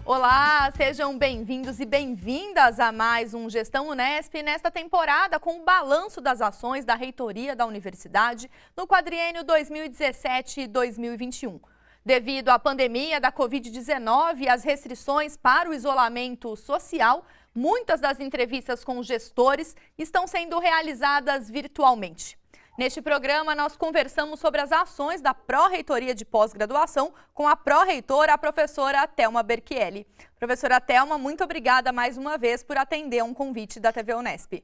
Olá, sejam bem-vindos e bem-vindas a mais um Gestão Unesp nesta temporada com o balanço das ações da reitoria da universidade no quadriênio 2017-2021. Devido à pandemia da Covid-19 e às restrições para o isolamento social, muitas das entrevistas com gestores estão sendo realizadas virtualmente. Neste programa, nós conversamos sobre as ações da Pró-Reitoria de Pós-Graduação com a pró-reitora, a professora Thelma Berchielli. Professora Thelma, muito obrigada mais uma vez por atender um convite da TV Unesp.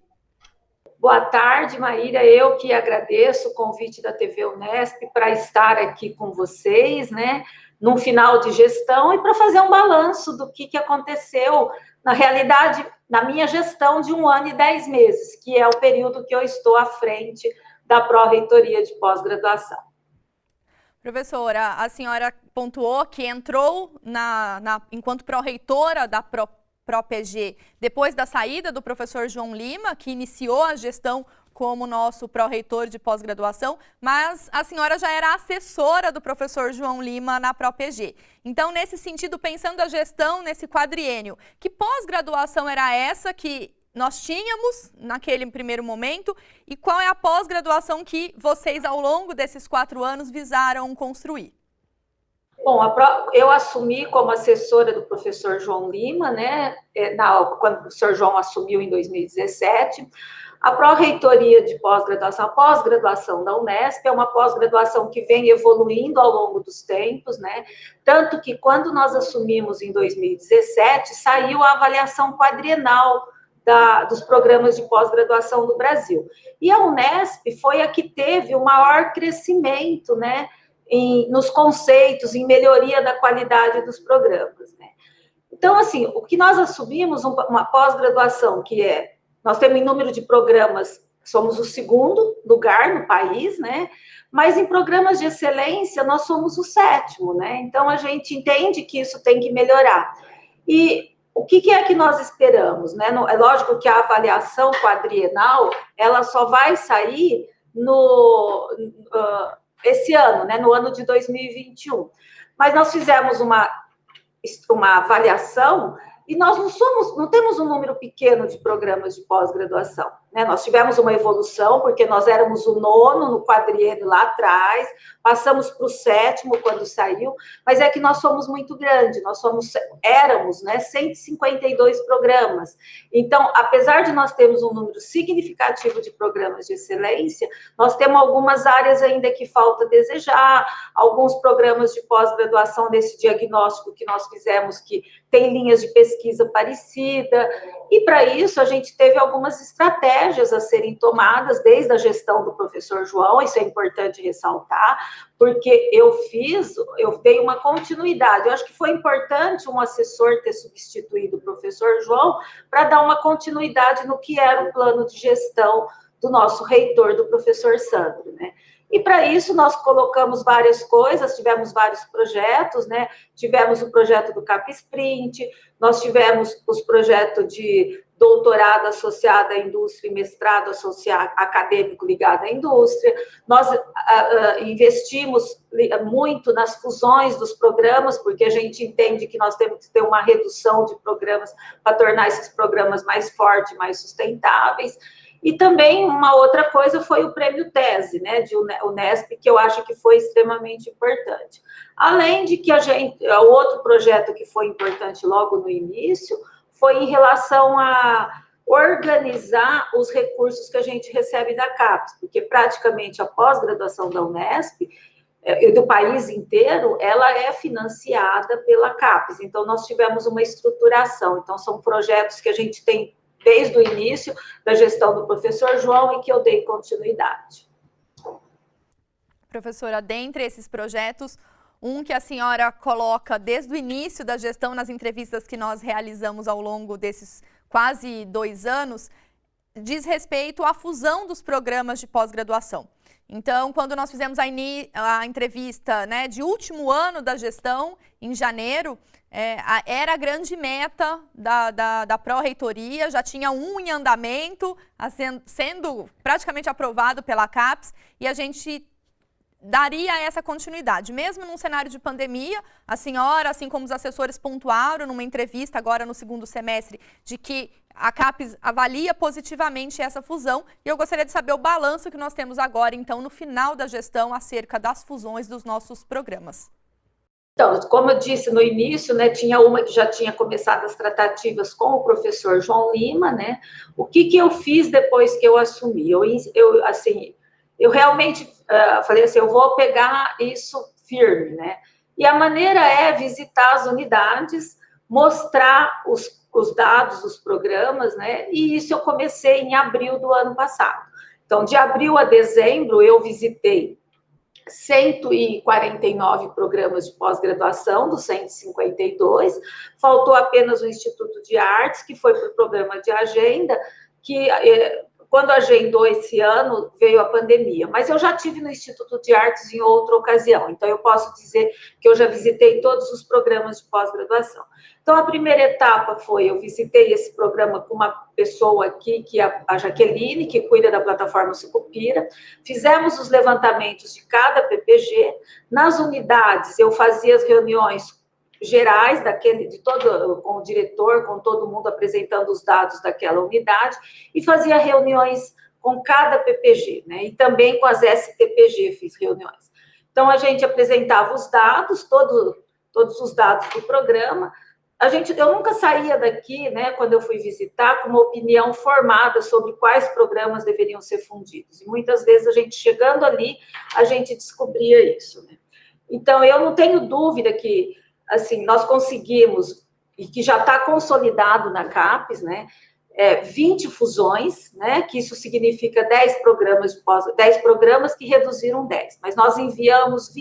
Boa tarde, Maíra. Eu que agradeço o convite da TV Unesp para estar aqui com vocês, né, num final de gestão e para fazer um balanço do que aconteceu, na realidade, na minha gestão de 1 ano e 10 meses, que é o período que eu estou à frente da Pró-Reitoria de Pós-Graduação. Professora, a senhora pontuou que entrou enquanto pró-reitora da ProPG depois da saída do professor João Lima, que iniciou a gestão como nosso pró-reitor de pós-graduação, mas a senhora já era assessora do professor João Lima na ProPG. Então, nesse sentido, pensando a gestão nesse quadriênio, que pós-graduação era essa que nós tínhamos naquele primeiro momento e qual é a pós-graduação que vocês, ao longo desses 4 anos, visaram construir? Bom, eu assumi como assessora do professor João Lima, né, quando o professor João assumiu em 2017. A Pró-Reitoria de Pós-Graduação, a pós-graduação da Unesp, é uma pós-graduação que vem evoluindo ao longo dos tempos, né? Tanto que, quando nós assumimos em 2017, saiu a avaliação quadrienal dos programas de pós-graduação do Brasil. E a Unesp foi a que teve o maior crescimento, né, nos conceitos, em melhoria da qualidade dos programas, né? Então, assim, o que nós assumimos, uma pós-graduação nós temos em número de programas, somos o 2º lugar no país, né? Mas em programas de excelência, nós somos o 7º, né? Então, a gente entende que isso tem que melhorar. E o que é que nós esperamos, né? É lógico que a avaliação quadrienal, ela só vai sair esse ano, né? No ano de 2021. Mas nós fizemos uma avaliação e nós não temos um número pequeno de programas de pós-graduação, né? Nós tivemos uma evolução, porque nós éramos o 9º no quadriênio lá atrás, passamos para o 7º quando saiu, mas é que nós somos muito grandes, éramos, né, 152 programas. Então, apesar de nós termos um número significativo de programas de excelência, nós temos algumas áreas ainda que falta desejar, alguns programas de pós-graduação desse diagnóstico que nós fizemos que tem linhas de pesquisa parecida, e para isso a gente teve algumas estratégias a serem tomadas desde a gestão do professor João, isso é importante ressaltar, porque eu dei uma continuidade. Eu acho que foi importante um assessor ter substituído o professor João para dar uma continuidade no que era o plano de gestão do nosso reitor, do professor Sandro, né? E para isso nós colocamos várias coisas, tivemos vários projetos, né? Tivemos o projeto do CapSprint, nós tivemos os projetos de doutorado associado à indústria e mestrado acadêmico ligado à indústria. Nós investimos muito nas fusões dos programas, porque a gente entende que nós temos que ter uma redução de programas para tornar esses programas mais fortes, mais sustentáveis. E também uma outra coisa foi o prêmio Tese, né, de Unesp, que eu acho que foi extremamente importante. Além de que o outro projeto que foi importante logo no início foi em relação a organizar os recursos que a gente recebe da CAPES, porque praticamente a pós-graduação da Unesp, do país inteiro, ela é financiada pela CAPES. Então, nós tivemos uma estruturação. Então, são projetos que a gente tem desde o início da gestão do professor João e que eu dei continuidade. Professora, dentre esses projetos, um que a senhora coloca desde o início da gestão nas entrevistas que nós realizamos ao longo desses quase 2 anos, diz respeito à fusão dos programas de pós-graduação. Então, quando nós fizemos a entrevista, né, de último ano da gestão, em janeiro, era a grande meta da pró-reitoria, já tinha um em andamento, sendo praticamente aprovado pela CAPES, e a gente daria essa continuidade, mesmo num cenário de pandemia. A senhora, assim como os assessores, pontuaram numa entrevista agora no segundo semestre de que a CAPES avalia positivamente essa fusão, e eu gostaria de saber o balanço que nós temos agora, então, no final da gestão, acerca das fusões dos nossos programas. Então, como eu disse no início, né, tinha uma que já tinha começado as tratativas com o professor João Lima, né? O que eu fiz depois que eu assumi? Eu realmente falei assim, eu vou pegar isso firme, né? E a maneira é visitar as unidades, mostrar os dados dos programas, né? E isso eu comecei em abril do ano passado. Então, de abril a dezembro, eu visitei 149 programas de pós-graduação, dos 152, faltou apenas o Instituto de Artes, que foi para o programa de agenda, que quando agendou esse ano, veio a pandemia. Mas eu já tive no Instituto de Artes em outra ocasião, então eu posso dizer que eu já visitei todos os programas de pós-graduação. Então, a primeira etapa foi, eu visitei esse programa com uma pessoa aqui, que é a Jaqueline, que cuida da plataforma Sucupira, fizemos os levantamentos de cada PPG, nas unidades eu fazia as reuniões gerais com o diretor, com todo mundo apresentando os dados daquela unidade, e fazia reuniões com cada PPG, né? E também com as STPG fiz reuniões. Então, a gente apresentava os dados, todos os dados do programa. Eu nunca saía daqui, né, quando eu fui visitar, com uma opinião formada sobre quais programas deveriam ser fundidos. E muitas vezes, a gente chegando ali, a gente descobria isso, né? Então, eu não tenho dúvida que, assim, nós conseguimos, e que já está consolidado na CAPES, né, 20 fusões, né, que isso significa 10 programas que reduziram 10, mas nós enviamos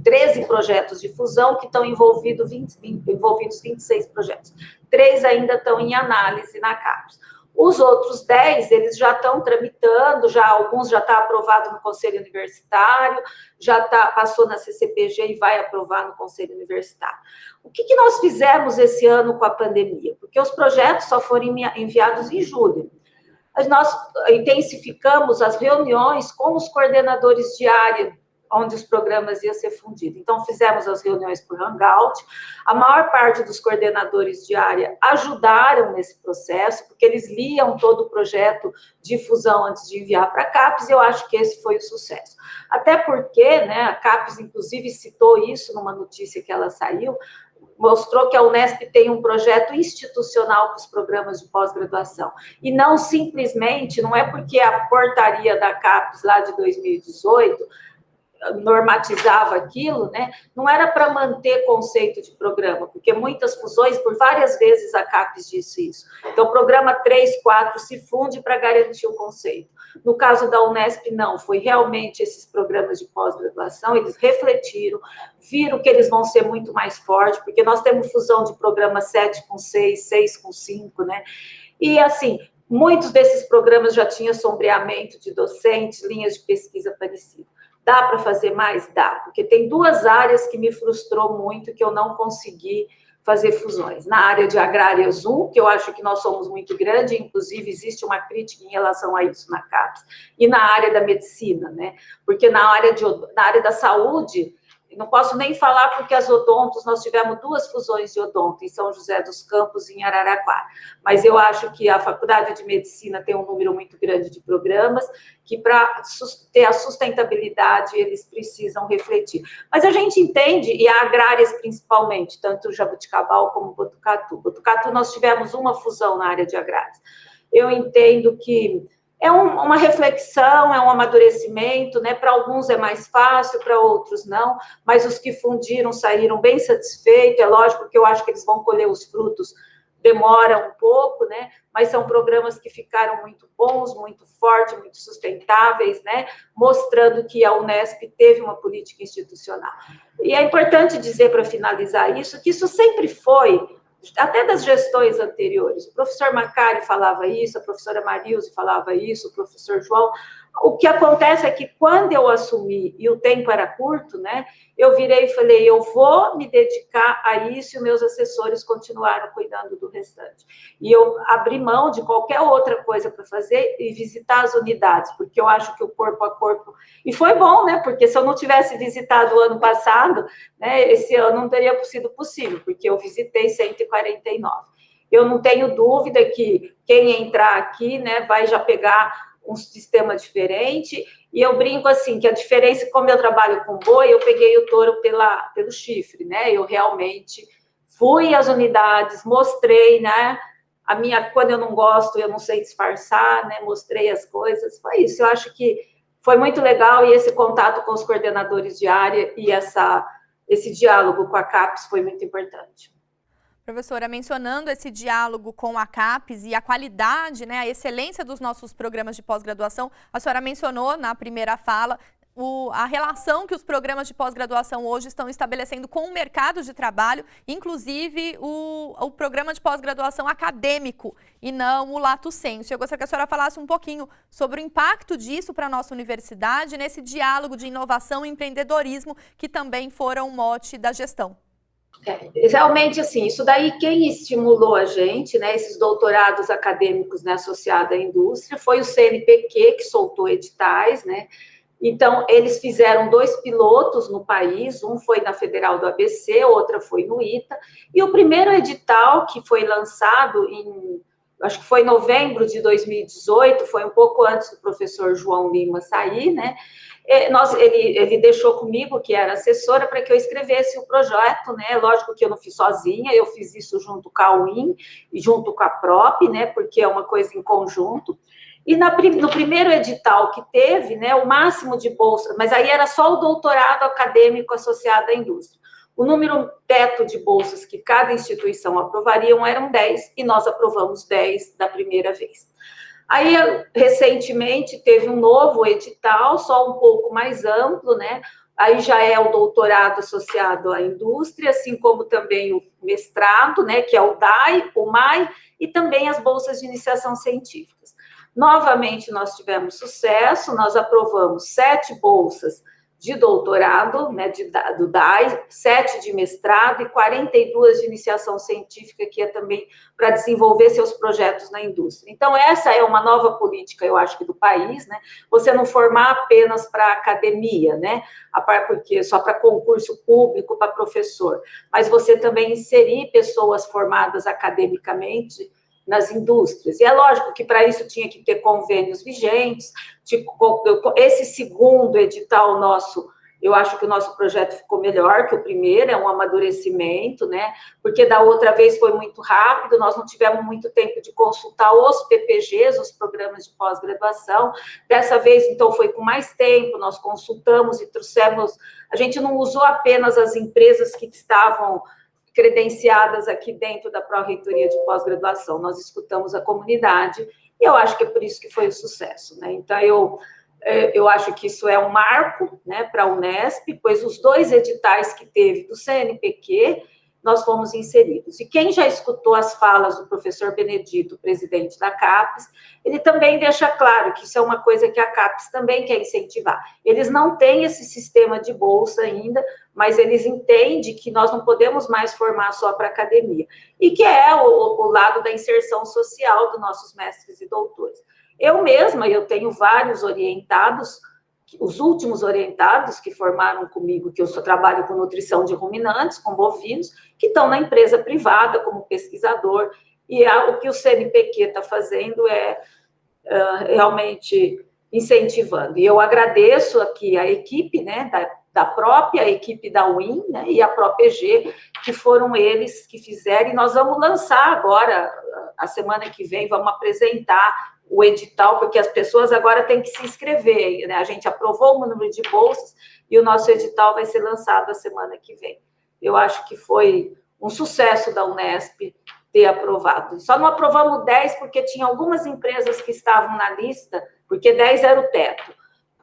13 projetos de fusão que estão envolvidos 26 projetos. 3 ainda estão em análise na CAPES. Os outros 10, eles já estão tramitando, alguns já estão aprovados no Conselho Universitário, passou na CCPG e vai aprovar no Conselho Universitário. O que nós fizemos esse ano com a pandemia? Porque os projetos só foram enviados em julho. Nós intensificamos as reuniões com os coordenadores de área, onde os programas iam ser fundidos. Então, fizemos as reuniões por Hangout. A maior parte dos coordenadores de área ajudaram nesse processo, porque eles liam todo o projeto de fusão antes de enviar para a CAPES, e eu acho que esse foi o sucesso. Até porque, né, a CAPES, inclusive, citou isso numa notícia que ela saiu, mostrou que a Unesp tem um projeto institucional para os programas de pós-graduação. E não simplesmente, não é porque a portaria da CAPES lá de 2018 normatizava aquilo, né? Não era para manter conceito de programa, porque muitas fusões, por várias vezes a CAPES disse isso. Então, o programa 3, 4 se funde para garantir o conceito. No caso da Unesp, não, foi realmente esses programas de pós-graduação, eles refletiram, viram que eles vão ser muito mais fortes, porque nós temos fusão de programa 7 com 6, 6 com 5, né? E, assim, muitos desses programas já tinham sombreamento de docentes, linhas de pesquisa parecidas. Dá para fazer mais? Dá, porque tem 2 áreas que me frustrou muito, que eu não consegui fazer fusões. Na área de agrárias 1, que eu acho que nós somos muito grande, inclusive existe uma crítica em relação a isso na CAPES, e na área da medicina, né? Porque na área da saúde, não posso nem falar porque as odontos, nós tivemos 2 fusões de odonto, em São José dos Campos e em Araraquara. Mas eu acho que a Faculdade de Medicina tem um número muito grande de programas, que para ter a sustentabilidade, eles precisam refletir. Mas a gente entende, e a agrárias principalmente, tanto o Jabuticabal como o Botucatu. Botucatu, nós tivemos uma fusão na área de agrárias. Eu entendo que é uma reflexão, é um amadurecimento, né? Para alguns é mais fácil, para outros não, mas os que fundiram saíram bem satisfeitos. É lógico que eu acho que eles vão colher os frutos, demora um pouco, né? Mas são programas que ficaram muito bons, muito fortes, muito sustentáveis, né? Mostrando que a Unesp teve uma política institucional. E é importante dizer, para finalizar isso, que isso sempre foi, até das gestões anteriores. O professor Macari falava isso, a professora Marilze falava isso, o professor João. O que acontece é que quando eu assumi, e o tempo era curto, né, eu virei e falei, eu vou me dedicar a isso, e meus assessores continuaram cuidando do restante. E eu abri mão de qualquer outra coisa para fazer e visitar as unidades, porque eu acho que o corpo a corpo... E foi bom, né, porque se eu não tivesse visitado o ano passado, né, esse ano não teria sido possível, porque eu visitei 149. Eu não tenho dúvida que quem entrar aqui, né, vai já pegar um sistema diferente, e eu brinco assim, que a diferença, como eu trabalho com boi, eu peguei o touro pelo chifre, né, eu realmente fui às unidades, mostrei, né, quando eu não gosto, eu não sei disfarçar, né, mostrei as coisas, foi isso, eu acho que foi muito legal, e esse contato com os coordenadores de área, e esse diálogo com a CAPES foi muito importante. Professora, mencionando esse diálogo com a CAPES e a qualidade, né, a excelência dos nossos programas de pós-graduação, a senhora mencionou na primeira fala a relação que os programas de pós-graduação hoje estão estabelecendo com o mercado de trabalho, inclusive o programa de pós-graduação acadêmico e não o lato sensu. Eu gostaria que a senhora falasse um pouquinho sobre o impacto disso para a nossa universidade, nesse diálogo de inovação e empreendedorismo, que também foram mote da gestão. Realmente, assim, isso daí quem estimulou a gente, né, esses doutorados acadêmicos, né, associados à indústria, foi o CNPq, que soltou editais, né, então eles fizeram 2 pilotos no país, um foi na Federal do ABC, outra foi no ITA, e o primeiro edital que foi lançado acho que foi em novembro de 2018, foi um pouco antes do professor João Lima sair, né, ele deixou comigo, que era assessora, para que eu escrevesse o projeto, né? Lógico que eu não fiz sozinha, eu fiz isso junto com a UIM e junto com a PROP, né? Porque é uma coisa em conjunto. E no primeiro edital que teve, né, o máximo de bolsa, mas aí era só o doutorado acadêmico associado à indústria. O número teto de bolsas que cada instituição aprovariam eram 10, e nós aprovamos 10 da primeira vez. Aí, recentemente, teve um novo edital, só um pouco mais amplo, né? Aí já é o doutorado associado à indústria, assim como também o mestrado, né? Que é o DAI, o MAI, e também as bolsas de iniciação científicas. Novamente, nós tivemos sucesso, nós aprovamos 7 bolsas de doutorado, né, do DAI, 7 de mestrado e 42 de iniciação científica, que é também para desenvolver seus projetos na indústria. Então, essa é uma nova política, eu acho que do país, né? Você não formar apenas para academia, né? Porque só para concurso público, para professor, mas você também inserir pessoas formadas academicamente nas indústrias. E é lógico que para isso tinha que ter convênios vigentes. Esse segundo edital nosso, eu acho que o nosso projeto ficou melhor que o primeiro, é um amadurecimento, né? Porque da outra vez foi muito rápido, nós não tivemos muito tempo de consultar os PPGs, os programas de pós-graduação. Dessa vez, então, foi com mais tempo, nós consultamos e trouxemos. A gente não usou apenas as empresas que estavam credenciadas aqui dentro da Pró-Reitoria de Pós-Graduação, nós escutamos a comunidade, e eu acho que é por isso que foi o sucesso, né? Então, eu acho que isso é um marco, né, para a Unesp, pois os 2 editais que teve do CNPq, nós fomos inseridos. E quem já escutou as falas do professor Benedito, presidente da CAPES, ele também deixa claro que isso é uma coisa que a CAPES também quer incentivar. Eles não têm esse sistema de bolsa ainda, mas eles entendem que nós não podemos mais formar só para academia, e que é o lado da inserção social dos nossos mestres e doutores. Eu mesma, eu tenho vários orientados, os últimos orientados que formaram comigo, que eu só trabalho com nutrição de ruminantes, com bovinos, que estão na empresa privada como pesquisador, e o que o CNPq está fazendo é realmente incentivando. E eu agradeço aqui a equipe, né, da própria equipe da UIM, né, e a ProPG, que foram eles que fizeram, e nós vamos lançar agora, a semana que vem, vamos apresentar o edital, porque as pessoas agora têm que se inscrever, né? A gente aprovou o número de bolsas e o nosso edital vai ser lançado a semana que vem. Eu acho que foi um sucesso da Unesp ter aprovado. Só não aprovamos 10 porque tinha algumas empresas que estavam na lista, porque 10 era o teto,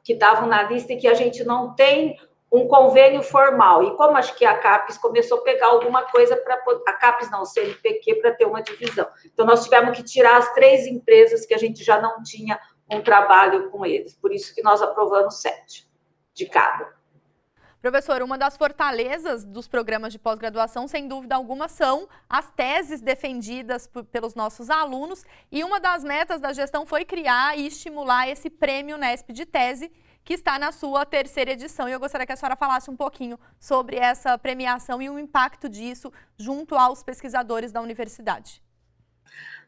que estavam na lista e que a gente não tem um convênio formal. E como acho que a CAPES começou a pegar alguma coisa para... A CAPES não, o CNPq, para ter uma divisão. Então, nós tivemos que tirar as 3 empresas que a gente já não tinha um trabalho com eles. Por isso que nós aprovamos 7 de cada. Professor, uma das fortalezas dos programas de pós-graduação, sem dúvida alguma, são as teses defendidas pelos nossos alunos, e uma das metas da gestão foi criar e estimular esse prêmio Unesp de tese, que está na sua 3ª edição. E eu gostaria que a senhora falasse um pouquinho sobre essa premiação e o impacto disso junto aos pesquisadores da universidade.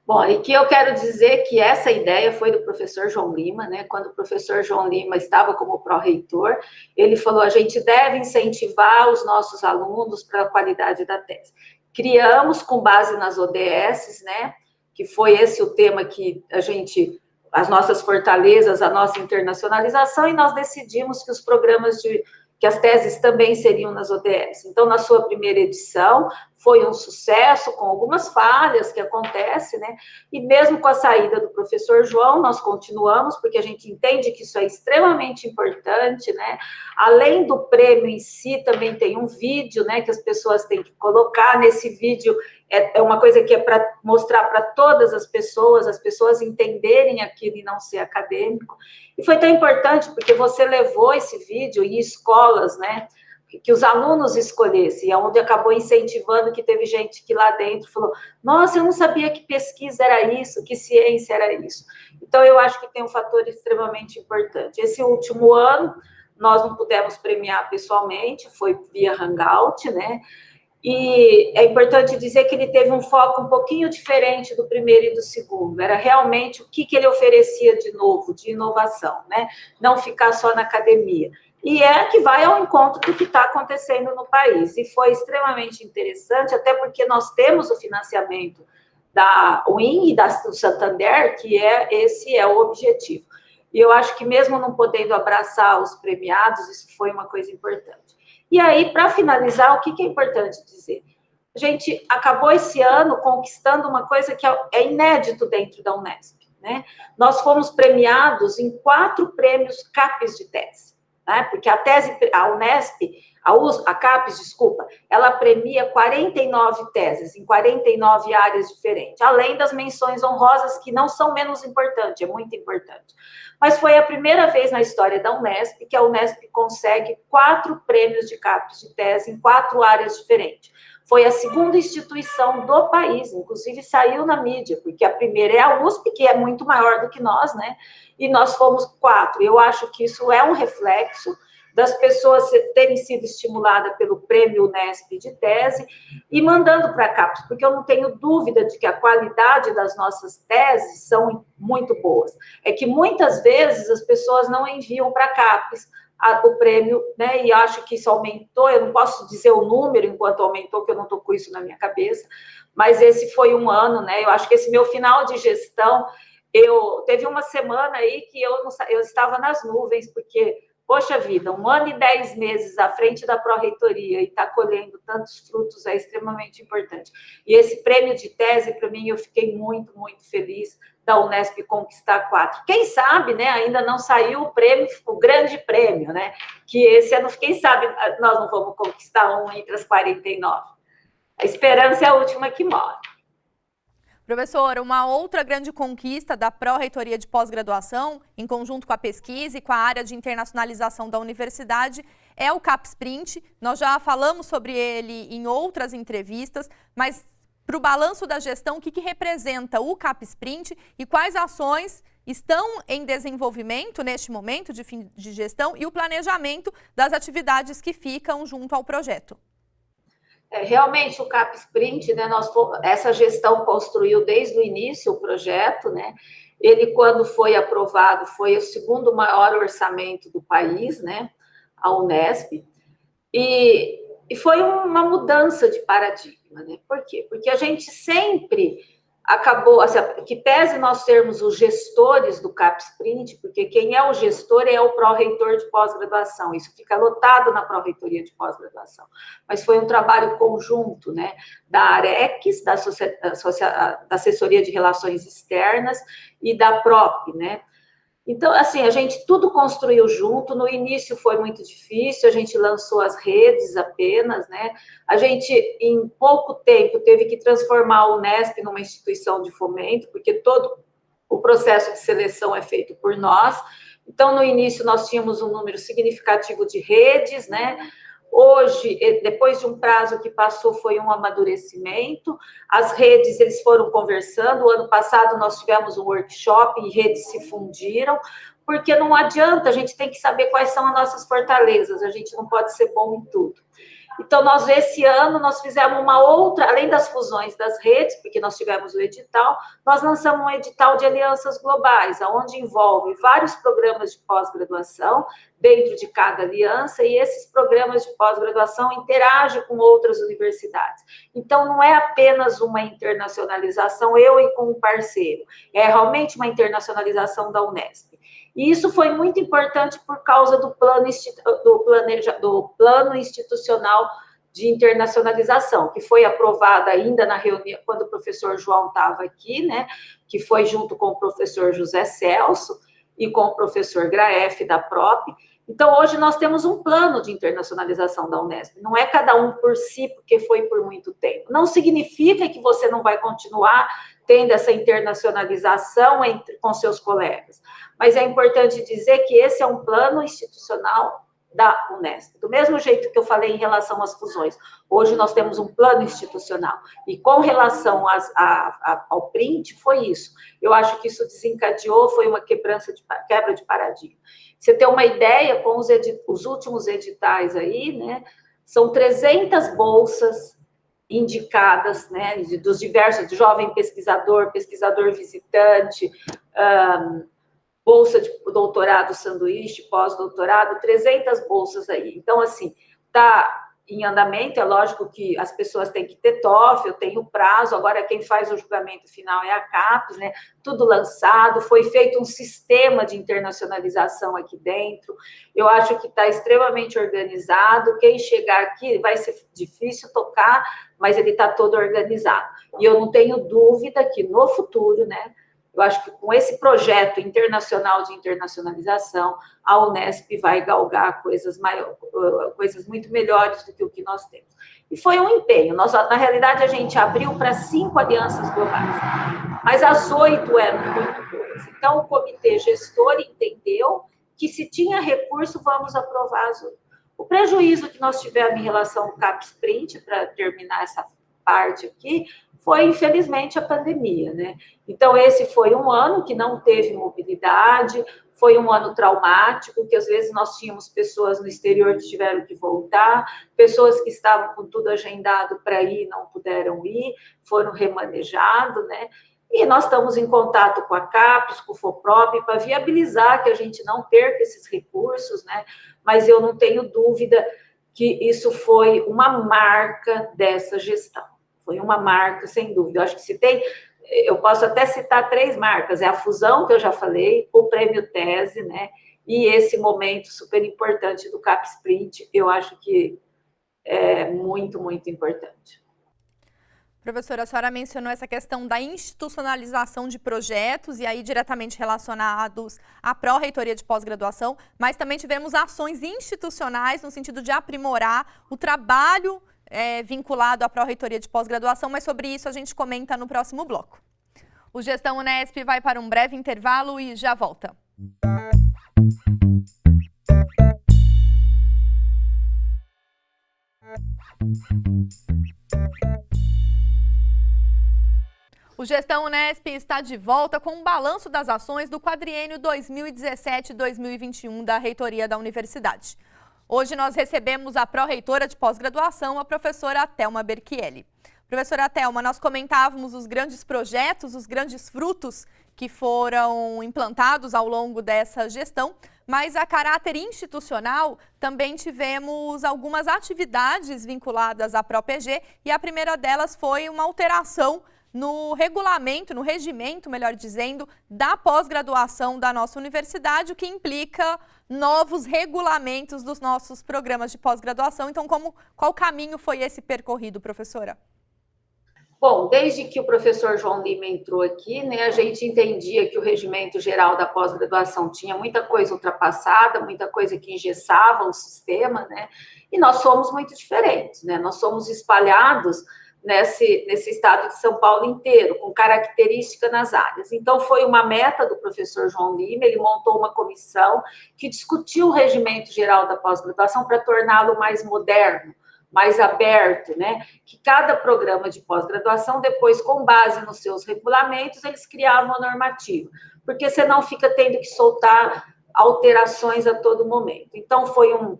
Bom, e que eu quero dizer que essa ideia foi do professor João Lima, né? Quando o professor João Lima estava como pró-reitor, ele falou: a gente deve incentivar os nossos alunos para a qualidade da tese. Criamos com base nas ODS, né? Que foi esse o tema que as nossas fortalezas, a nossa internacionalização, e nós decidimos que os programas que as teses também seriam nas ODS. Então, na sua 1ª edição, foi um sucesso, com algumas falhas que acontecem, né? E mesmo com a saída do professor João, nós continuamos, porque a gente entende que isso é extremamente importante, né? Além do prêmio em si, também tem um vídeo, né, que as pessoas têm que colocar. Nesse vídeo é uma coisa que é para mostrar para todas as pessoas entenderem aquilo e não ser acadêmico. E foi tão importante porque você levou esse vídeo em escolas, né, que os alunos escolhessem, é onde acabou incentivando, que teve gente que lá dentro falou: nossa, eu não sabia que pesquisa era isso, que ciência era isso. Então, eu acho que tem um fator extremamente importante. Esse último ano, nós não pudemos premiar pessoalmente, foi via Hangout, né? E é importante dizer que ele teve um foco um pouquinho diferente do 1º e do 2º. Era realmente o que ele oferecia de novo, de inovação, né? Não ficar só na academia. E é que vai ao encontro do que está acontecendo no país. E foi extremamente interessante, até porque nós temos o financiamento da UIN e do Santander, que esse é o objetivo. E eu acho que mesmo não podendo abraçar os premiados, isso foi uma coisa importante. E aí, para finalizar, o que é importante dizer? A gente acabou esse ano conquistando uma coisa que é inédito dentro da Unesp, né? Nós fomos premiados em 4 prêmios CAPES de tese, né? Porque a Unesp, a CAPES, desculpa, ela premia 49 teses em 49 áreas diferentes, além das menções honrosas, que não são menos importantes, é muito importante. Mas foi a primeira vez na história da Unesp que a Unesp consegue 4 prêmios de CAPES de tese em 4 áreas diferentes. Foi a 2ª instituição do país, inclusive saiu na mídia, porque a primeira é a USP, que é muito maior do que nós, né? E nós fomos 4. Eu acho que isso é um reflexo das pessoas terem sido estimuladas pelo prêmio Unesp de tese e mandando para a CAPES, porque eu não tenho dúvida de que a qualidade das nossas teses são muito boas. É que muitas vezes as pessoas não enviam para a CAPES o prêmio, né? E acho que isso aumentou. Eu não posso dizer o número enquanto aumentou, porque eu não estou com isso na minha cabeça, mas esse foi um ano, né? Eu acho que esse meu final de gestão, teve uma semana aí que eu estava nas nuvens, porque, poxa vida, 1 ano e 10 meses à frente da pró-reitoria e estar colhendo tantos frutos é extremamente importante. E esse prêmio de tese, para mim, eu fiquei muito, muito feliz da Unesp conquistar 4. Quem sabe, né, ainda não saiu o prêmio, o grande prêmio, né, que esse ano, quem sabe, nós não vamos conquistar um entre as 49. A esperança é a última que morre. Professora, uma outra grande conquista da Pró-Reitoria de Pós-Graduação, em conjunto com a pesquisa e com a área de internacionalização da universidade, é o CAPES-Print. Nós já falamos sobre ele em outras entrevistas, mas para o balanço da gestão, o que representa o CAPES-Print e quais ações estão em desenvolvimento neste momento de fim de gestão e o planejamento das atividades que ficam junto ao projeto? Realmente, o CAPES-Print, né, essa gestão construiu desde o início o projeto, né? Ele, quando foi aprovado, foi o 2º maior orçamento do país, né? A Unesp. E foi uma mudança de paradigma, né? Por quê? Porque a gente sempre acabou, assim, que pese nós sermos os gestores do CAPES-Print, porque quem é o gestor é o pró-reitor de pós-graduação, isso fica lotado na pró-reitoria de pós-graduação, mas foi um trabalho conjunto, né, da ARECS, da Assessoria de Relações Externas, e da PROP, né. Então, assim, a gente tudo construiu junto. No início foi muito difícil, a gente lançou as redes apenas, né? A gente, em pouco tempo, teve que transformar a Unesp numa instituição de fomento, porque o processo de seleção é feito por nós. Então, no início, nós tínhamos um número significativo de redes, né? Hoje, depois de um prazo que passou, foi um amadurecimento. As redes, eles foram conversando. O ano passado, nós tivemos um workshop e redes se fundiram, porque não adianta, a gente tem que saber quais são as nossas fortalezas, a gente não pode ser bom em tudo. Então, esse ano, nós fizemos uma outra, além das fusões das redes, porque nós tivemos o edital, nós lançamos um edital de alianças globais, onde envolve vários programas de pós-graduação dentro de cada aliança, e esses programas de pós-graduação interagem com outras universidades. Então, não é apenas uma internacionalização, eu e com um parceiro, é realmente uma internacionalização da Unesp. E isso foi muito importante por causa do plano institucional de internacionalização, que foi aprovada ainda na reunião, quando o professor João estava aqui, né, que foi junto com o professor José Celso e com o professor Graef, da PROP. Então, hoje nós temos um plano de internacionalização da Unesp. Não é cada um por si, porque foi por muito tempo. Não significa que você não vai continuar tendo essa internacionalização com seus colegas. Mas é importante dizer que esse é um plano institucional da Unesp. Do mesmo jeito que eu falei em relação às fusões, hoje nós temos um plano institucional. E com relação ao print, foi isso. Eu acho que isso desencadeou, foi uma quebra de paradigma. Você ter uma ideia, com os últimos editais aí, né, são 300 bolsas indicadas, né, dos diversos, de jovem pesquisador, pesquisador visitante, bolsa de doutorado sanduíche, pós-doutorado, 300 bolsas aí. Então, assim, está em andamento, é lógico que as pessoas têm que ter TOEFL, eu tenho prazo, agora quem faz o julgamento final é a CAPES, né? Tudo lançado, foi feito um sistema de internacionalização aqui dentro, eu acho que está extremamente organizado, quem chegar aqui vai ser difícil tocar, mas ele está todo organizado. E eu não tenho dúvida que no futuro, né, eu acho que com esse projeto internacional de internacionalização, a Unesp vai galgar coisas muito melhores do que o que nós temos. E foi um empenho. Na realidade, a gente abriu para 5 alianças globais, mas as 8 eram muito boas. Então, o comitê gestor entendeu que se tinha recurso, vamos aprovar as 8. O prejuízo que nós tivemos em relação ao CAPES-Print, para terminar essa parte aqui, foi, infelizmente, a pandemia, né? Então, esse foi um ano que não teve mobilidade, foi um ano traumático, que às vezes nós tínhamos pessoas no exterior que tiveram que voltar, pessoas que estavam com tudo agendado para ir, não puderam ir, foram remanejados, né? E nós estamos em contato com a CAPES, com o FOPROP, para viabilizar que a gente não perca esses recursos, né? Mas eu não tenho dúvida que isso foi uma marca dessa gestão. Foi uma marca, sem dúvida. Eu acho que se tem, eu posso até citar 3 marcas, é a fusão, que eu já falei, o prêmio Tese, né? E esse momento super importante do CAPES-Print, eu acho que é muito, muito importante. Professora, a senhora mencionou essa questão da institucionalização de projetos e aí diretamente relacionados à pró-reitoria de pós-graduação, mas também tivemos ações institucionais no sentido de aprimorar o trabalho vinculado à pró-reitoria de pós-graduação, mas sobre isso a gente comenta no próximo bloco. O Gestão Unesp vai para um breve intervalo e já volta. O Gestão Unesp está de volta com um balanço das ações do quadriênio 2017-2021 da reitoria da universidade. Hoje nós recebemos a pró-reitora de pós-graduação, a professora Thelma Berchielli. Professora Thelma, nós comentávamos os grandes projetos, os grandes frutos que foram implantados ao longo dessa gestão, mas a caráter institucional também tivemos algumas atividades vinculadas à ProPG e a primeira delas foi uma alteração no regulamento, no regimento, melhor dizendo, da pós-graduação da nossa universidade, o que implica novos regulamentos dos nossos programas de pós-graduação. Então, qual caminho foi esse percorrido, professora? Bom, desde que o professor João Lima entrou aqui, né, a gente entendia que o regimento geral da pós-graduação tinha muita coisa ultrapassada, muita coisa que engessava o sistema, né, e nós somos muito diferentes, né, nós somos espalhados nesse estado de São Paulo inteiro, com característica nas áreas. Então, foi uma meta do professor João Lima, ele montou uma comissão que discutiu o regimento geral da pós-graduação para torná-lo mais moderno, mais aberto, né? Que cada programa de pós-graduação, depois, com base nos seus regulamentos, eles criavam a normativa, porque você não fica tendo que soltar alterações a todo momento. Então, foi um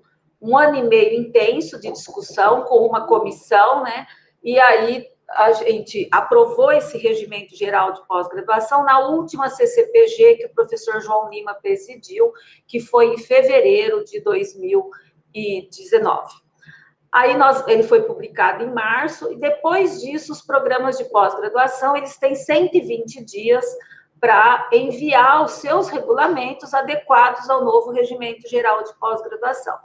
ano e meio intenso de discussão com uma comissão, né? E aí a gente aprovou esse regimento geral de pós-graduação na última CCPG que o professor João Lima presidiu, que foi em fevereiro de 2019. Aí ele foi publicado em março, e depois disso, os programas de pós-graduação, eles têm 120 dias para enviar os seus regulamentos adequados ao novo regimento geral de pós-graduação.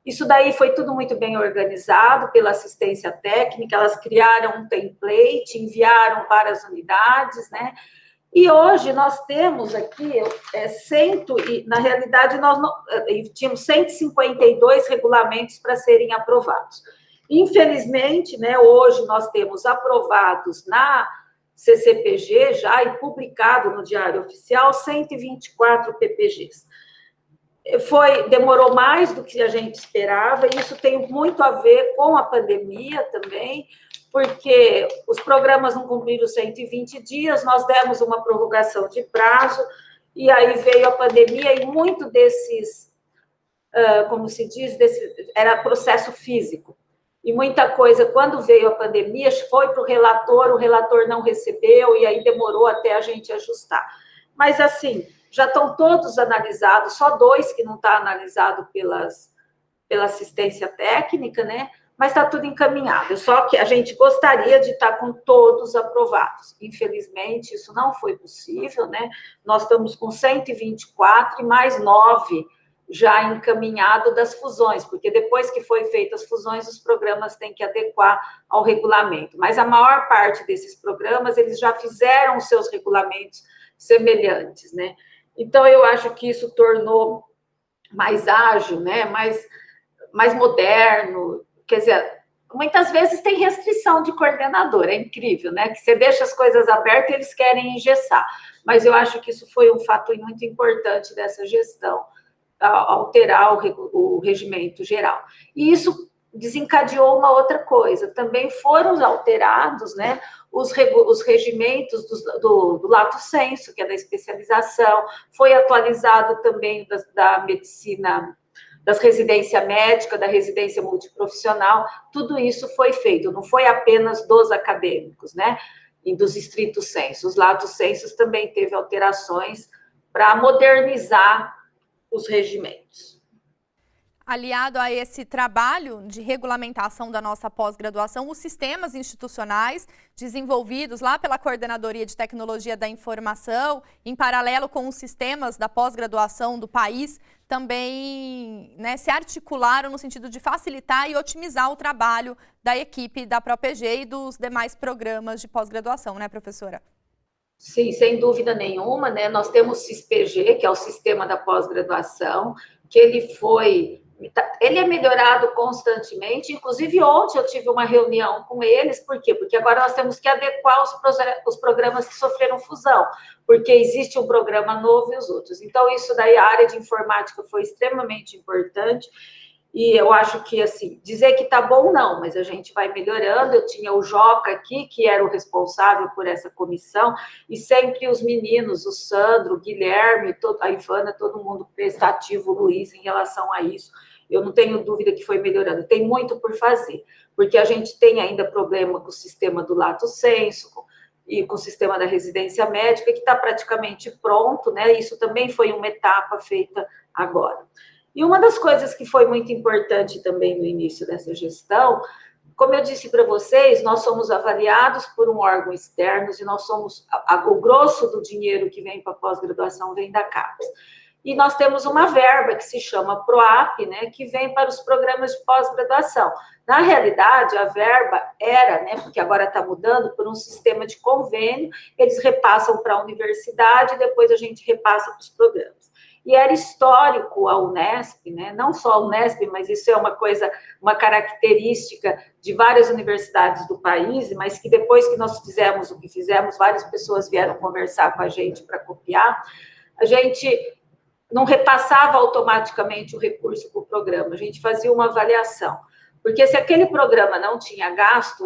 Isso daí foi tudo muito bem organizado pela assistência técnica, elas criaram um template, enviaram para as unidades, né? E hoje nós temos aqui, na realidade, nós tínhamos 152 regulamentos para serem aprovados. Infelizmente, né, hoje nós temos aprovados na CCPG já e publicado no Diário Oficial 124 PPGs. Demorou mais do que a gente esperava, e isso tem muito a ver com a pandemia também, porque os programas não cumpriram 120 dias, nós demos uma prorrogação de prazo, e aí veio a pandemia, e muito desses, como se diz, era processo físico. E muita coisa, quando veio a pandemia, foi para o relator não recebeu, e aí demorou até a gente ajustar. Mas, assim, já estão todos analisados, só 2 que não está analisado pela assistência técnica, né? Mas está tudo encaminhado. Só que a gente gostaria de estar com todos aprovados. Infelizmente, isso não foi possível, né? Nós estamos com 124 e mais 9 já encaminhado das fusões, porque depois que foi feitas as fusões, os programas têm que adequar ao regulamento. Mas a maior parte desses programas, eles já fizeram os seus regulamentos semelhantes, né? Então, eu acho que isso tornou mais ágil, né? mais moderno. Quer dizer, muitas vezes tem restrição de coordenador, é incrível, né? Que você deixa as coisas abertas e eles querem engessar. Mas eu acho que isso foi um fato muito importante dessa gestão, alterar o regimento geral. E isso desencadeou uma outra coisa, também foram alterados, né, os regimentos do lato sensu, que é da especialização, foi atualizado também da medicina, das residência médica, da residência multiprofissional, tudo isso foi feito, não foi apenas dos acadêmicos, né, e dos estrito sensu, os lato sensus também teve alterações para modernizar os regimentos. Aliado a esse trabalho de regulamentação da nossa pós-graduação, os sistemas institucionais desenvolvidos lá pela Coordenadoria de Tecnologia da Informação, em paralelo com os sistemas da pós-graduação do país, também, né, se articularam no sentido de facilitar e otimizar o trabalho da equipe da ProPG e dos demais programas de pós-graduação, né, professora? Sim, sem dúvida nenhuma, né? Nós temos o SISPG, que é o Sistema da Pós-Graduação, que ele é melhorado constantemente. Inclusive, ontem eu tive uma reunião com eles. Por quê? Porque agora nós temos que adequar os programas que sofreram fusão, porque existe um programa novo e os outros. Então, isso daí, a área de informática foi extremamente importante. E eu acho que, assim, dizer que tá bom, não, mas a gente vai melhorando. Eu tinha o Joca aqui, que era o responsável por essa comissão, e sempre os meninos, o Sandro, o Guilherme, a Ivana, todo mundo prestativo, o Luiz, em relação a isso. Eu não tenho dúvida que foi melhorando. Tem muito por fazer, porque a gente tem ainda problema com o sistema do lato sensu e com o sistema da residência médica, que está praticamente pronto, né? Isso também foi uma etapa feita agora. E uma das coisas que foi muito importante também no início dessa gestão, como eu disse para vocês, nós somos avaliados por um órgão externo e nós somos, o grosso do dinheiro que vem para a pós-graduação vem da CAPES. E nós temos uma verba que se chama PROAP, né, que vem para os programas de pós-graduação. Na realidade, a verba era, né, porque agora está mudando, por um sistema de convênio, eles repassam para a universidade e depois a gente repassa para os programas. e era histórico a Unesp, né? Não só a Unesp, mas isso é uma característica de várias universidades do país, mas que depois que nós fizemos o que fizemos, várias pessoas vieram conversar com a gente para copiar, a gente não repassava automaticamente o recurso para o programa, a gente fazia uma avaliação. Porque se aquele programa não tinha gasto,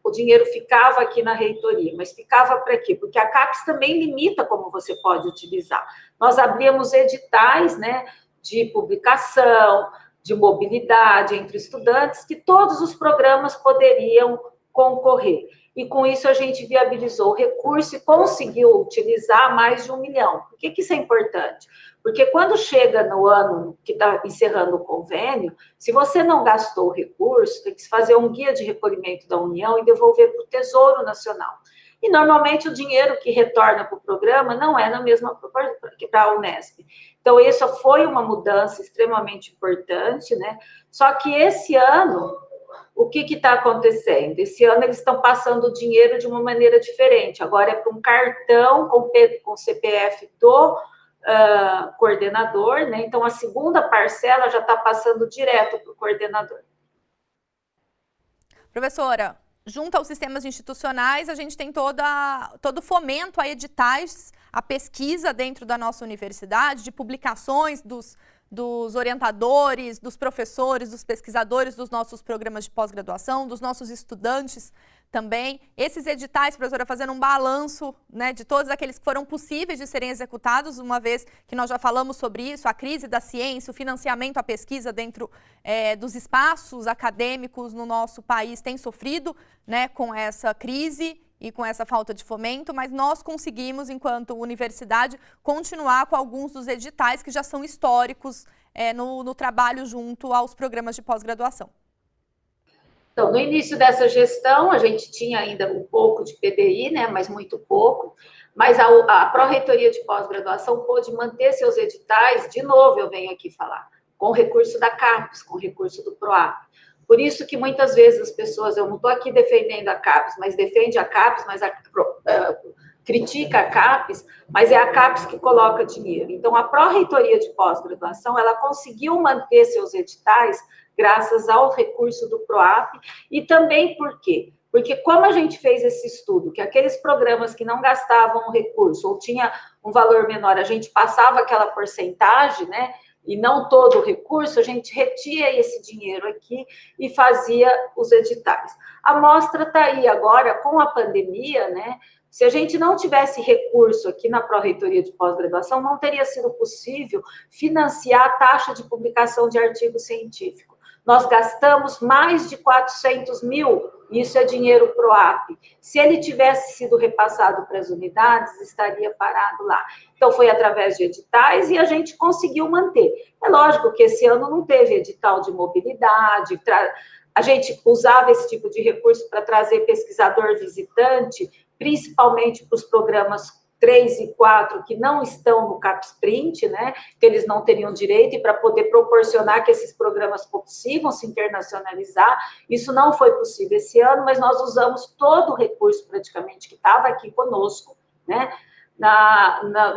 o dinheiro ficava aqui na reitoria. Mas ficava para quê? Porque a CAPES também limita como você pode utilizar. Nós abríamos editais, né, de publicação, de mobilidade entre estudantes, que todos os programas poderiam concorrer. E com isso a gente viabilizou o recurso e conseguiu utilizar mais de 1 milhão. Por que isso é importante? Porque quando chega no ano que está encerrando o convênio, se você não gastou o recurso, tem que se fazer um guia de recolhimento da União e devolver para o Tesouro Nacional. E, normalmente, o dinheiro que retorna para o programa não é na mesma proporção que para a Unesp. Então, isso foi uma mudança extremamente importante, né? Só que esse ano, o que está acontecendo? Esse ano, eles estão passando o dinheiro de uma maneira diferente. Agora é para um cartão com CPF do coordenador, né? Então, a segunda parcela já está passando direto para o coordenador. Professora, junto aos sistemas institucionais, a gente tem todo fomento a editais, a pesquisa dentro da nossa universidade, de publicações dos orientadores, dos professores, dos pesquisadores dos nossos programas de pós-graduação, dos nossos estudantes também. Esses editais, professora, fazendo um balanço, né, de todos aqueles que foram possíveis de serem executados, uma vez que nós já falamos sobre isso, a crise da ciência, o financiamento à pesquisa dentro dos espaços acadêmicos no nosso país tem sofrido, né, com essa crise e com essa falta de fomento, mas nós conseguimos, enquanto universidade, continuar com alguns dos editais que já são históricos no trabalho junto aos programas de pós-graduação. Então, no início dessa gestão, a gente tinha ainda um pouco de PDI, né, mas muito pouco, mas a Pró-Reitoria de Pós-Graduação pôde manter seus editais, de novo eu venho aqui falar, com recurso da CAPES, com recurso do PROAP. Por isso que muitas vezes as pessoas, eu não estou aqui defendendo a CAPES, mas defende a CAPES, mas critica a CAPES, mas é a CAPES que coloca dinheiro. Então, a Pró-Reitoria de Pós-Graduação, ela conseguiu manter seus editais graças ao recurso do PROAP, e também por quê? Porque como a gente fez esse estudo, que aqueles programas que não gastavam o recurso, ou tinha um valor menor, a gente passava aquela porcentagem, né, e não todo o recurso, a gente retia esse dinheiro aqui e fazia os editais. A mostra está aí agora, com a pandemia, né, se a gente não tivesse recurso aqui na Pró-Reitoria de Pós-Graduação, não teria sido possível financiar a taxa de publicação de artigo científico. Nós gastamos mais de 400 mil, isso é dinheiro PROAP. Se ele tivesse sido repassado para as unidades, estaria parado lá. Então, foi através de editais e a gente conseguiu manter. É lógico que esse ano não teve edital de mobilidade, a gente usava esse tipo de recurso para trazer pesquisador visitante, principalmente para os programas 3 e 4 que não estão no CAPES-Print, né, que eles não teriam direito, e para poder proporcionar que esses programas consigam se internacionalizar. Isso não foi possível esse ano, mas nós usamos todo o recurso praticamente que estava aqui conosco, né,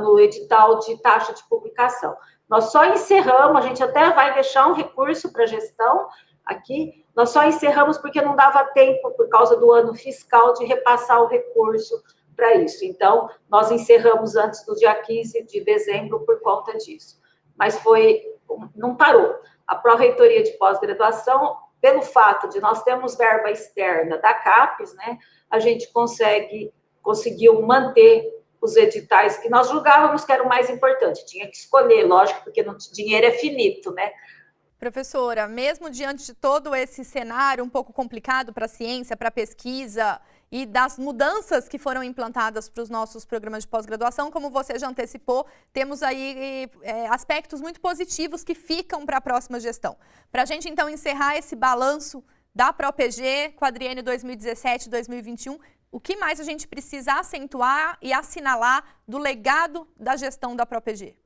no edital de taxa de publicação. Nós só encerramos, a gente até vai deixar um recurso para gestão aqui, nós só encerramos porque não dava tempo, por causa do ano fiscal, de repassar o recurso para isso. Então, nós encerramos antes do dia 15 de dezembro por conta disso. Mas não parou. A Pró-Reitoria de Pós-Graduação, pelo fato de nós termos verba externa da CAPES, né, a gente conseguiu manter os editais que nós julgávamos que era o mais importante. Tinha que escolher, lógico, porque dinheiro é finito, né? Professora, mesmo diante de todo esse cenário um pouco complicado para a ciência, para a pesquisa e das mudanças que foram implantadas para os nossos programas de pós-graduação, como você já antecipou, temos aí aspectos muito positivos que ficam para a próxima gestão. Para a gente, então, encerrar esse balanço da ProPG, quadriênio 2017-2021, o que mais a gente precisa acentuar e assinalar do legado da gestão da ProPG?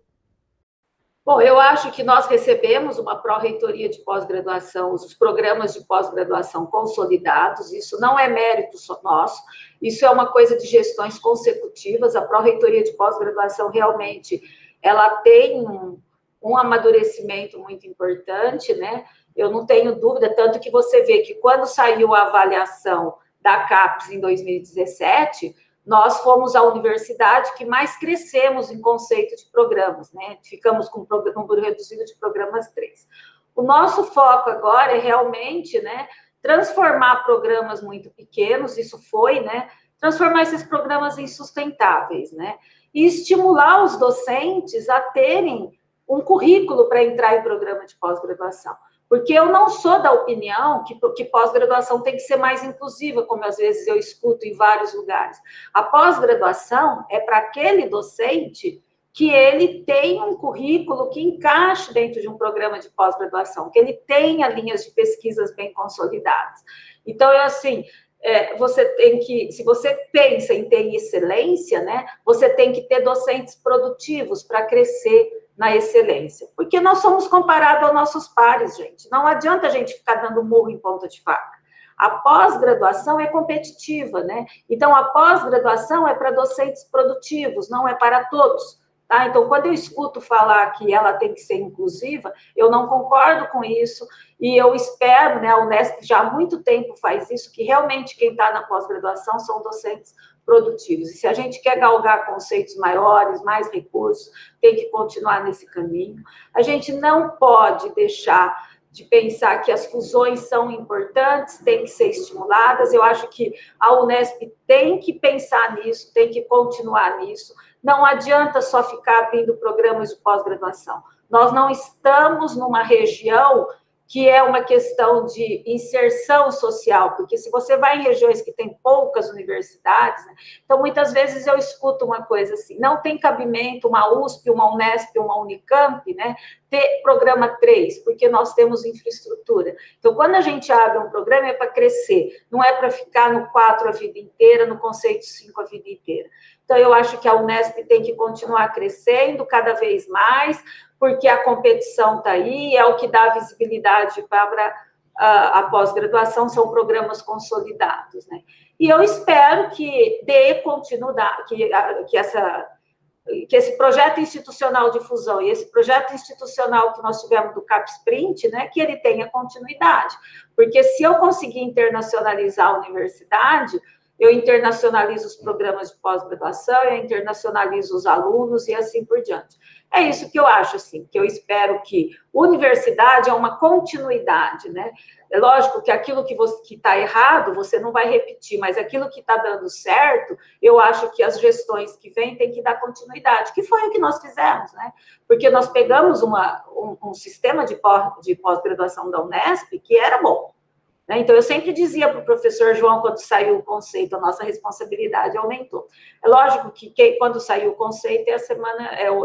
Bom, eu acho que nós recebemos uma pró-reitoria de pós-graduação, os programas de pós-graduação consolidados, isso não é mérito só nosso, isso é uma coisa de gestões consecutivas, a pró-reitoria de pós-graduação realmente ela tem um amadurecimento muito importante, né? Eu não tenho dúvida, tanto que você vê que quando saiu a avaliação da CAPES em 2017, nós fomos a universidade que mais crescemos em conceito de programas, né? Ficamos com um número reduzido de programas 3. O nosso foco agora é realmente, né, transformar programas muito pequenos, isso foi, né, transformar esses programas em sustentáveis, né, e estimular os docentes a terem um currículo para entrar em programa de pós-graduação. Porque eu não sou da opinião que pós-graduação tem que ser mais inclusiva, como às vezes eu escuto em vários lugares. A pós-graduação é para aquele docente que ele tenha um currículo que encaixe dentro de um programa de pós-graduação, que ele tenha linhas de pesquisas bem consolidadas. Então, assim, você tem que, se você pensa em ter excelência, né, você tem que ter docentes produtivos para crescer na excelência, porque nós somos comparados aos nossos pares, gente. Não adianta a gente ficar dando murro em ponta de faca. A pós-graduação é competitiva, né? Então, a pós-graduação é para docentes produtivos, não é para todos. Tá? Então, quando eu escuto falar que ela tem que ser inclusiva, eu não concordo com isso, e eu espero, né, a Unesp já há muito tempo faz isso, que realmente quem está na pós-graduação são docentes produtivos. E se a gente quer galgar conceitos maiores, mais recursos, tem que continuar nesse caminho. A gente não pode deixar de pensar que as fusões são importantes, têm que ser estimuladas. Eu acho que a Unesp tem que pensar nisso, tem que continuar nisso. Não adianta só ficar abrindo programas de pós-graduação. Nós não estamos numa região que é uma questão de inserção social, porque se você vai em regiões que têm poucas universidades, né, então muitas vezes eu escuto uma coisa assim, não tem cabimento uma USP, uma Unesp, uma Unicamp, né, ter programa 3, porque nós temos infraestrutura. Então, quando a gente abre um programa é para crescer, não é para ficar no 4 a vida inteira, no conceito 5 a vida inteira. Então, eu acho que a Unesp tem que continuar crescendo cada vez mais, porque a competição está aí, é o que dá visibilidade para a pós-graduação, são programas consolidados, né? E eu espero que dê continuidade, que esse projeto institucional de fusão e esse projeto institucional que nós tivemos do CapSprint, né, que ele tenha continuidade, porque se eu conseguir internacionalizar a universidade, eu internacionalizo os programas de pós-graduação, eu internacionalizo os alunos e assim por diante. É isso que eu acho, assim, que eu espero que universidade é uma continuidade, né? É lógico que aquilo que está errado, você não vai repetir, mas aquilo que está dando certo, eu acho que as gestões que vêm têm que dar continuidade, que foi o que nós fizemos, né? Porque nós pegamos um sistema de pós-graduação da Unesp que era bom. Então, eu sempre dizia para o professor João, quando saiu o conceito, a nossa responsabilidade aumentou. É lógico que quando saiu o conceito é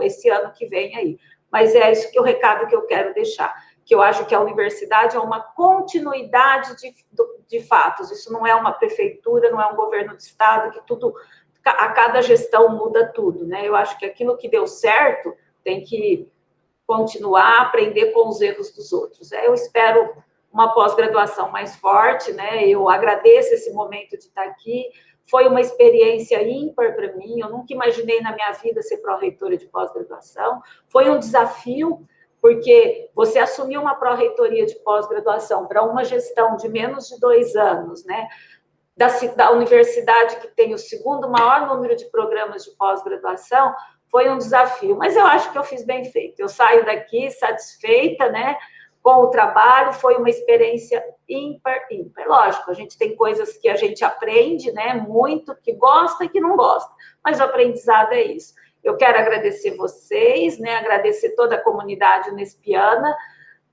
esse ano que vem aí. Mas é isso que o recado que eu quero deixar, que eu acho que a universidade é uma continuidade de fatos. Isso não é uma prefeitura, não é um governo de estado, que tudo, a cada gestão muda tudo, né? Eu acho que aquilo que deu certo tem que continuar a aprender com os erros dos outros. Eu espero uma pós-graduação mais forte, né? Eu agradeço esse momento de estar aqui. Foi uma experiência ímpar para mim. Eu nunca imaginei na minha vida ser pró-reitora de pós-graduação. Foi um desafio, porque você assumiu uma pró-reitoria de pós-graduação para uma gestão de menos de 2 anos, né? Da universidade que tem o segundo maior número de programas de pós-graduação, foi um desafio. Mas eu acho que eu fiz bem feito. Eu saio daqui satisfeita, né? Com o trabalho, foi uma experiência ímpar. Lógico, a gente tem coisas que a gente aprende, né, muito, que gosta e que não gosta, mas o aprendizado é isso. Eu quero agradecer vocês, né, agradecer toda a comunidade unespiana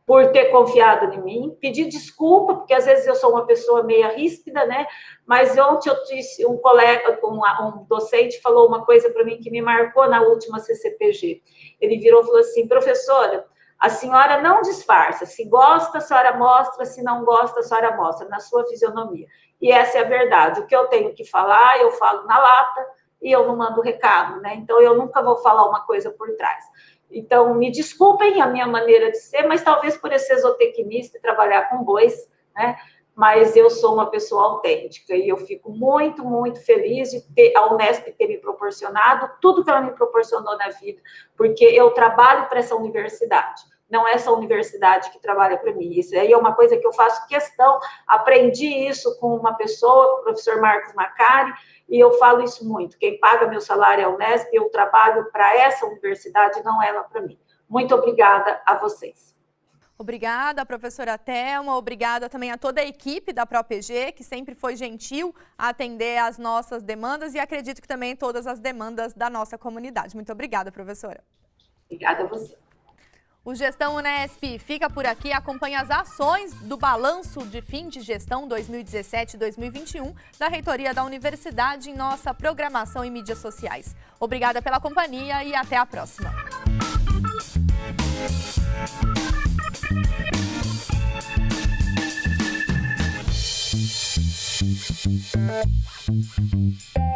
por ter confiado em mim, pedir desculpa, porque às vezes eu sou uma pessoa meio ríspida, né, mas ontem eu disse, um colega, um docente falou uma coisa para mim que me marcou na última CCPG. Ele virou e falou assim, professora, a senhora não disfarça, se gosta, a senhora mostra, se não gosta, a senhora mostra, na sua fisionomia. E essa é a verdade, o que eu tenho que falar, eu falo na lata e eu não mando recado, né? Então, eu nunca vou falar uma coisa por trás. Então, me desculpem a minha maneira de ser, mas talvez por eu ser zootecnista e trabalhar com bois, né? mas eu sou uma pessoa autêntica e eu fico muito, muito feliz de ter a Unesp ter me proporcionado tudo que ela me proporcionou na vida, porque eu trabalho para essa universidade. Não é essa universidade que trabalha para mim. Isso aí é uma coisa que eu faço questão. Aprendi isso com uma pessoa, o professor Marcos Macari, e eu falo isso muito. Quem paga meu salário é a Unesp, eu trabalho para essa universidade, não ela para mim. Muito obrigada a vocês. Obrigada, professora Thelma, obrigada também a toda a equipe da ProPG, que sempre foi gentil a atender às nossas demandas e acredito que também todas as demandas da nossa comunidade. Muito obrigada, professora. Obrigada a você. O Gestão Unesp fica por aqui, acompanha as ações do Balanço de Fim de Gestão 2017-2021 da Reitoria da Universidade em nossa programação e mídias sociais. Obrigada pela companhia e até a próxima. Thank you.